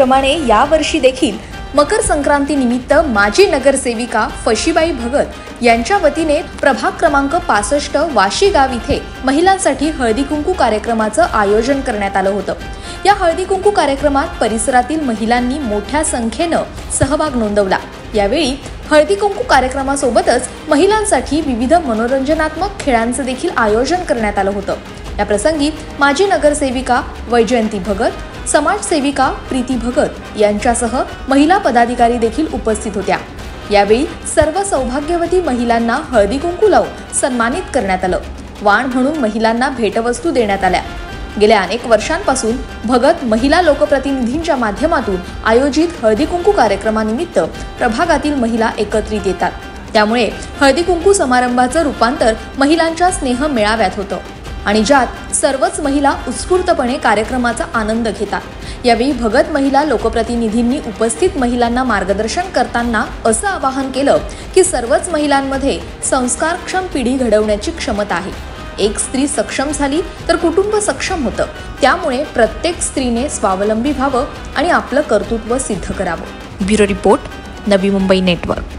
दरवर्षीप्रमाणे यावर्षी देखील मकर संक्रांती निमित्त माजी नगरसेविका फशीबाई भगत यांच्या वतीने प्रभाग क्रमांक 65 वाशी गाव इथे महिलांसाठी हळदी कुंकू कार्यक्रमाचं आयोजन करण्यात आलं होतं। या हळदी कुंकू कार्यक्रमात परिसरातील महिलांनी मोठ्या संख्येनं सहभाग नोंदवला। यावेळी हळदी कुंकू कार्यक्रमासोबतच महिलांसाठी विविध मनोरंजनात्मक खेळांचं देखील आयोजन करण्यात आलं होतं। या प्रसंगी माजी नगरसेविका वैजयंती भगत, समाजसेविका प्रीती भगत यांच्यासह महिला पदाधिकारी देखील उपस्थित होत्या। यावेळी सर्व सौभाग्यवती महिलांना हळदी कुंकू लावून सन्मानित करण्यात आलं। वाण म्हणून महिलांना भेटवस्तू देण्यात आल्या। गेल्या अनेक वर्षांपासून भगत महिला लोकप्रतिनिधींच्या माध्यमातून आयोजित हळदी कुंकू कार्यक्रमानिमित्त प्रभागातील महिला एकत्रित येतात। त्यामुळे हळदी कुंकू समारंभाचं रूपांतर महिलांच्या स्नेह मेळाव्यात होतं आणि ज्यात सर्वच महिला उत्स्फूर्तपणे कार्यक्रमाचा आनंद घेतात। यावेळी भगत महिला लोकप्रतिनिधींनी उपस्थित महिलांना मार्गदर्शन करताना असं आवाहन केलं की सर्वच महिलांमध्ये संस्कारक्षम पिढी घडवण्याची क्षमता आहे। एक स्त्री सक्षम झाली तर कुटुंब सक्षम होतं। त्यामुळे प्रत्येक स्त्रीने स्वावलंबी व्हावं आणि आपलं कर्तृत्व सिद्ध करावं। Bureau report, Navi Mumbai network.